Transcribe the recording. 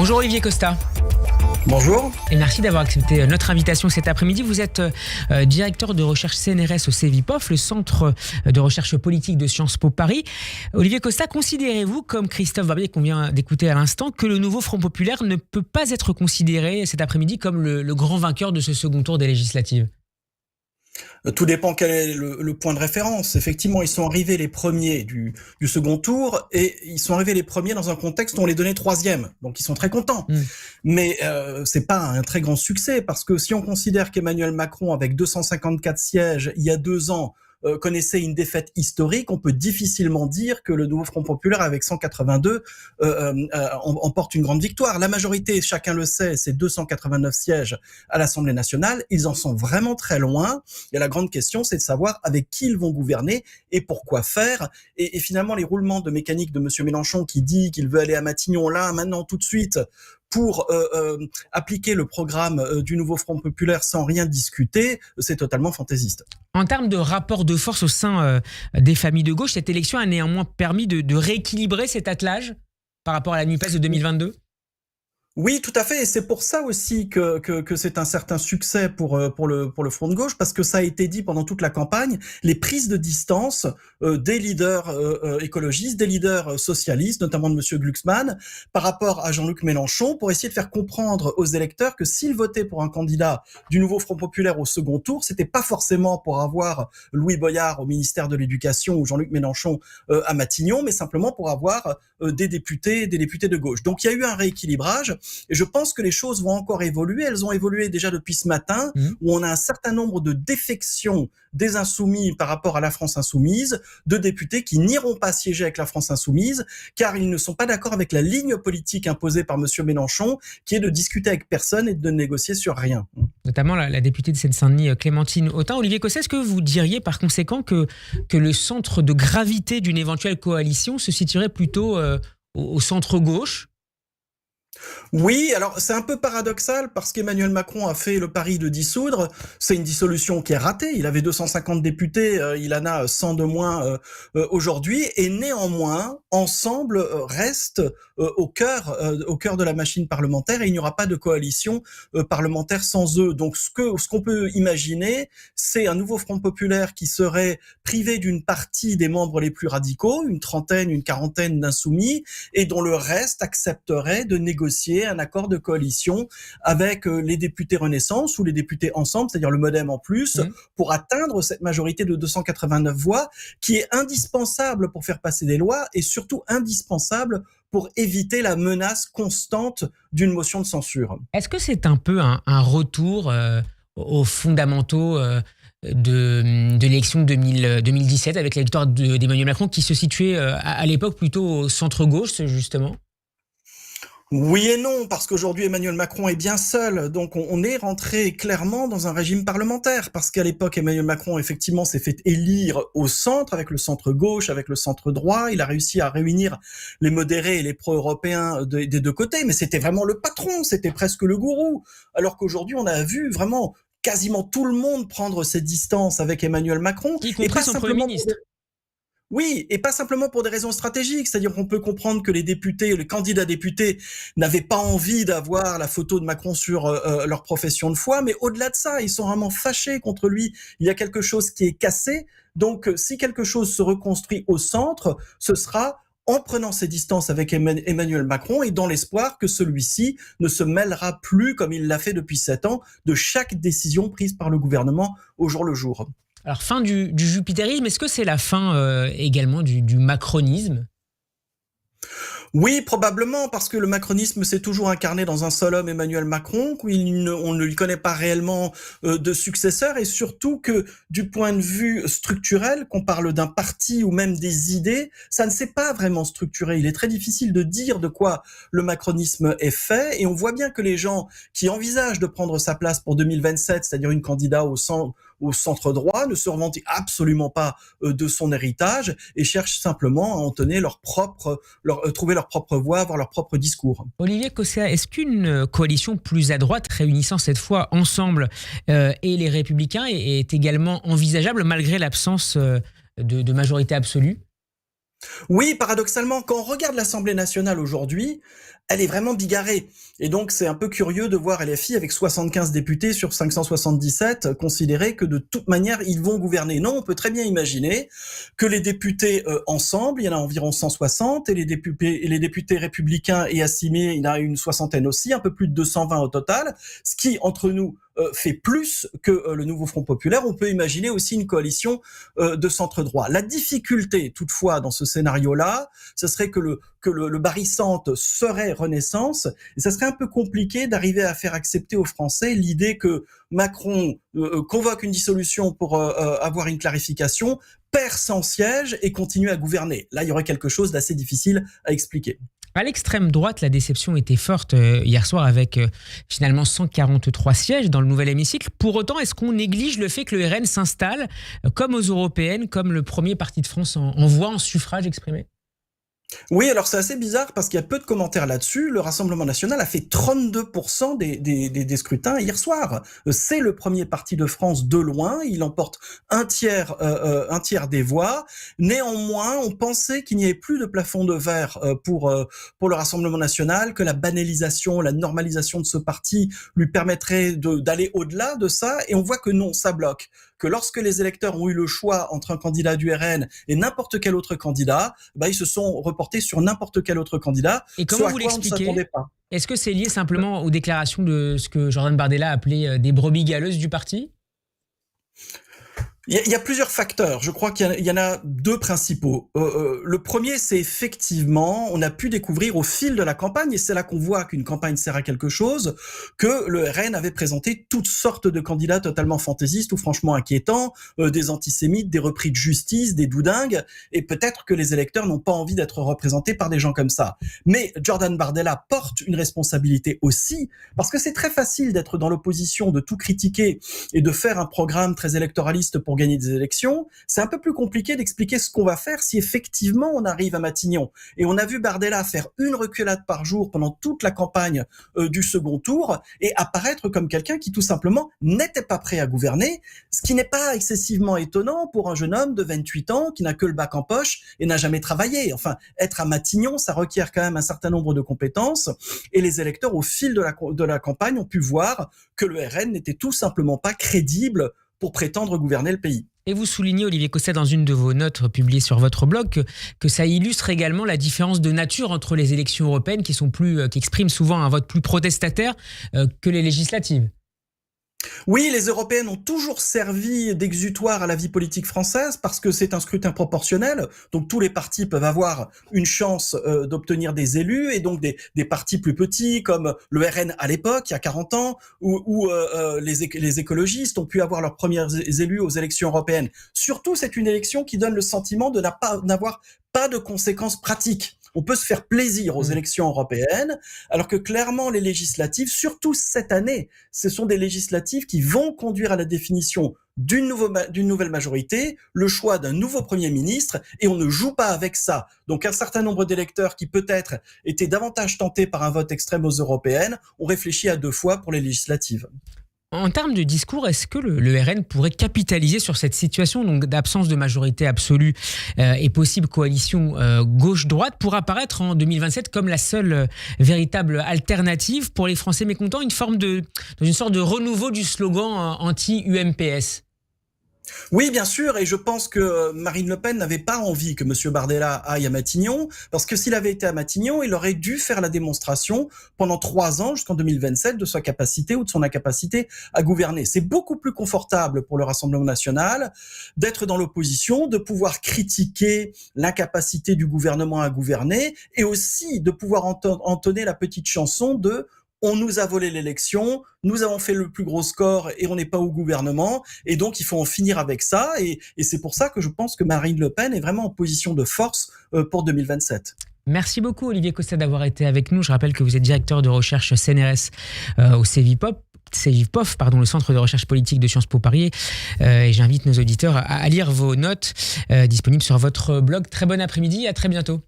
Bonjour Olivier Costa. Bonjour. Et merci d'avoir accepté notre invitation cet après-midi. Vous êtes directeur de recherche CNRS au CEVIPOF, le centre de recherche politique de Sciences Po Paris. Olivier Costa, considérez-vous, comme Christophe Barbier qu'on vient d'écouter à l'instant, que le nouveau Front Populaire ne peut pas être considéré cet après-midi comme le grand vainqueur de ce second tour des législatives ? Tout dépend quel est le point de référence. Effectivement, ils sont arrivés les premiers du second tour et ils sont arrivés les premiers dans un contexte où on les donnait troisième. Donc ils sont très contents. Mais c'est pas un très grand succès parce que si on considère qu'Emmanuel Macron, avec 254 sièges il y a 2 ans, connaissait une défaite historique, on peut difficilement dire que le nouveau Front Populaire avec 182 emporte une grande victoire. La majorité, chacun le sait, c'est 289 sièges à l'Assemblée nationale. Ils en sont vraiment très loin. Et la grande question, c'est de savoir avec qui ils vont gouverner et pourquoi faire. Et finalement, les roulements de mécanique de Monsieur Mélenchon qui dit qu'il veut aller à Matignon là, maintenant, tout de suite, pour appliquer le programme du nouveau Front Populaire sans rien discuter, c'est totalement fantaisiste. En termes de rapport de force au sein des familles de gauche, cette élection a néanmoins permis de rééquilibrer cet attelage par rapport à la NUPES de 2022 ? Oui, tout à fait, et c'est pour ça aussi que c'est un certain succès pour le Front de gauche, parce que ça a été dit pendant toute la campagne, les prises de distance des leaders écologistes, des leaders socialistes, notamment de Monsieur Glucksmann, par rapport à Jean-Luc Mélenchon, pour essayer de faire comprendre aux électeurs que s'ils votaient pour un candidat du nouveau Front Populaire au second tour, c'était pas forcément pour avoir Louis Boyard au ministère de l'Éducation ou Jean-Luc Mélenchon à Matignon, mais simplement pour avoir des députés de gauche. Donc il y a eu un rééquilibrage. Et je pense que les choses vont encore évoluer. Elles ont évolué déjà depuis ce matin, où on a un certain nombre de défections des Insoumis par rapport à la France Insoumise, de députés qui n'iront pas siéger avec la France Insoumise, car ils ne sont pas d'accord avec la ligne politique imposée par Monsieur Mélenchon, qui est de discuter avec personne et de négocier sur rien. Notamment la députée de Seine-Saint-Denis, Clémentine Autain. Olivier Costa, est-ce que vous diriez par conséquent que le centre de gravité d'une éventuelle coalition se situerait plutôt au centre-gauche ? Oui, alors c'est un peu paradoxal parce qu'Emmanuel Macron a fait le pari de dissoudre. C'est une dissolution qui est ratée. Il avait 250 députés, il en a 100 de moins aujourd'hui. Et néanmoins, Ensemble reste au cœur de la machine parlementaire et il n'y aura pas de coalition parlementaire sans eux. Donc ce qu'on peut imaginer, c'est un nouveau Front Populaire qui serait privé d'une partie des membres les plus radicaux, une trentaine, une quarantaine d'insoumis, et dont le reste accepterait de négocier un accord de coalition avec les députés Renaissance ou les députés Ensemble, c'est-à-dire le MoDem en plus, pour atteindre cette majorité de 289 voix qui est indispensable pour faire passer des lois et surtout indispensable pour éviter la menace constante d'une motion de censure. Est-ce que c'est un peu un retour aux fondamentaux de l'élection de 2017 avec la victoire d'Emmanuel Macron qui se situait à l'époque plutôt au centre-gauche, justement ? Oui et non, parce qu'aujourd'hui Emmanuel Macron est bien seul, donc on est rentré clairement dans un régime parlementaire, parce qu'à l'époque Emmanuel Macron effectivement s'est fait élire au centre, avec le centre-gauche, avec le centre-droit, il a réussi à réunir les modérés et les pro-européens des deux côtés, mais c'était vraiment le patron, c'était presque le gourou, alors qu'aujourd'hui on a vu vraiment quasiment tout le monde prendre ses distances avec Emmanuel Macron. Y compris son Premier ministre. Oui, et pas simplement pour des raisons stratégiques, c'est-à-dire qu'on peut comprendre que les députés, les candidats députés n'avaient pas envie d'avoir la photo de Macron sur leur profession de foi, mais au-delà de ça, ils sont vraiment fâchés contre lui. Il y a quelque chose qui est cassé, donc si quelque chose se reconstruit au centre, ce sera en prenant ses distances avec Emmanuel Macron et dans l'espoir que celui-ci ne se mêlera plus, comme il l'a fait depuis 7 ans, de chaque décision prise par le gouvernement au jour le jour. Alors, fin du jupitérisme, est-ce que c'est la fin également du macronisme ? Oui, probablement, parce que le macronisme s'est toujours incarné dans un seul homme, Emmanuel Macron, on ne lui connaît pas réellement de successeur, et surtout que du point de vue structurel, qu'on parle d'un parti ou même des idées, ça ne s'est pas vraiment structuré. Il est très difficile de dire de quoi le macronisme est fait, et on voit bien que les gens qui envisagent de prendre sa place pour 2027, c'est-à-dire une candidate au centre droit, ne se revendiquent absolument pas de son héritage et cherchent simplement à en tenir trouver leur propre voie, avoir leur propre discours. Olivier Costa, est-ce qu'une coalition plus à droite, réunissant cette fois Ensemble et les Républicains, est également envisageable malgré l'absence de majorité absolue ? Oui, paradoxalement, quand on regarde l'Assemblée nationale aujourd'hui, elle est vraiment bigarrée. Et donc, c'est un peu curieux de voir LFI avec 75 députés sur 577 considérer que de toute manière, ils vont gouverner. Non, on peut très bien imaginer que les députés ensemble, il y en a environ 160, et les députés républicains et assimilés, il y en a une soixantaine aussi, un peu plus de 220 au total, ce qui, entre nous, fait plus que le nouveau Front populaire. On peut imaginer aussi une coalition de centre-droit. La difficulté, toutefois, dans ce scénario-là, ce serait que le barycentre serait Renaissance, et ça serait un peu compliqué d'arriver à faire accepter aux Français l'idée que Macron convoque une dissolution pour avoir une clarification, perd son siège et continue à gouverner. Là, il y aurait quelque chose d'assez difficile à expliquer. À l'extrême droite, la déception était forte hier soir avec finalement 143 sièges dans le nouvel hémicycle. Pour autant, est-ce qu'on néglige le fait que le RN s'installe comme aux européennes, comme le premier parti de France en voix en suffrage exprimé? Oui, alors c'est assez bizarre parce qu'il y a peu de commentaires là-dessus. Le Rassemblement national a fait 32% des scrutins hier soir. C'est le premier parti de France de loin. Il emporte un tiers des voix. Néanmoins, on pensait qu'il n'y avait plus de plafond de verre pour le Rassemblement national, que la banalisation, la normalisation de ce parti lui permettrait d'aller au-delà de ça. Et on voit que non, ça bloque. Que lorsque les électeurs ont eu le choix entre un candidat du RN et n'importe quel autre candidat, ils se sont reportés sur n'importe quel autre candidat. Et comment vous l'expliquez? Est-ce que c'est lié simplement aux déclarations de ce que Jordan Bardella appelait des brebis galeuses du parti? Il y a plusieurs facteurs. Je crois qu'il y en a deux principaux. Le premier, c'est effectivement, on a pu découvrir au fil de la campagne, et c'est là qu'on voit qu'une campagne sert à quelque chose, que le RN avait présenté toutes sortes de candidats totalement fantaisistes ou franchement inquiétants, des antisémites, des repris de justice, des doudingues, et peut-être que les électeurs n'ont pas envie d'être représentés par des gens comme ça. Mais Jordan Bardella porte une responsabilité aussi, parce que c'est très facile d'être dans l'opposition, de tout critiquer et de faire un programme très électoraliste pour gagner des élections. C'est un peu plus compliqué d'expliquer ce qu'on va faire si effectivement on arrive à Matignon. Et on a vu Bardella faire une reculade par jour pendant toute la campagne du second tour et apparaître comme quelqu'un qui tout simplement n'était pas prêt à gouverner, ce qui n'est pas excessivement étonnant pour un jeune homme de 28 ans qui n'a que le bac en poche et n'a jamais travaillé. Enfin, être à Matignon, ça requiert quand même un certain nombre de compétences, et les électeurs au fil de la campagne ont pu voir que le RN n'était tout simplement pas crédible pour prétendre gouverner le pays. Et vous soulignez, Olivier Cosset, dans une de vos notes publiées sur votre blog, que ça illustre également la différence de nature entre les élections européennes qui expriment souvent un vote plus protestataire que les législatives. Oui, les européennes ont toujours servi d'exutoire à la vie politique française parce que c'est un scrutin proportionnel, donc tous les partis peuvent avoir une chance d'obtenir des élus, et donc des partis plus petits comme le RN à l'époque, il y a 40 ans, ou les écologistes ont pu avoir leurs premiers élus aux élections européennes. Surtout, c'est une élection qui donne le sentiment de n'avoir pas de conséquences pratiques. On peut se faire plaisir aux élections européennes, alors que clairement les législatives, surtout cette année, ce sont des législatives qui vont conduire à la définition d'une nouvelle majorité, le choix d'un nouveau Premier ministre, et on ne joue pas avec ça. Donc un certain nombre d'électeurs qui peut-être étaient davantage tentés par un vote extrême aux européennes ont réfléchi à 2 fois pour les législatives. En termes de discours, est-ce que le RN pourrait capitaliser sur cette situation donc d'absence de majorité absolue et possible coalition gauche-droite pour apparaître en 2027 comme la seule véritable alternative pour les Français mécontents, dans une sorte de renouveau du slogan anti-UMPS? Oui, bien sûr, et je pense que Marine Le Pen n'avait pas envie que M. Bardella aille à Matignon, parce que s'il avait été à Matignon, il aurait dû faire la démonstration pendant 3 ans, jusqu'en 2027, de sa capacité ou de son incapacité à gouverner. C'est beaucoup plus confortable pour le Rassemblement national d'être dans l'opposition, de pouvoir critiquer l'incapacité du gouvernement à gouverner, et aussi de pouvoir entonner la petite chanson de on nous a volé l'élection, nous avons fait le plus gros score et on n'est pas au gouvernement, et donc il faut en finir avec ça, et c'est pour ça que je pense que Marine Le Pen est vraiment en position de force pour 2027. Merci beaucoup Olivier Cosset d'avoir été avec nous. Je rappelle que vous êtes directeur de recherche CNRS au CEVIPOF, le Centre de recherche politique de Sciences Po Paris. Et j'invite nos auditeurs à lire vos notes disponibles sur votre blog. Très bon après-midi, à très bientôt.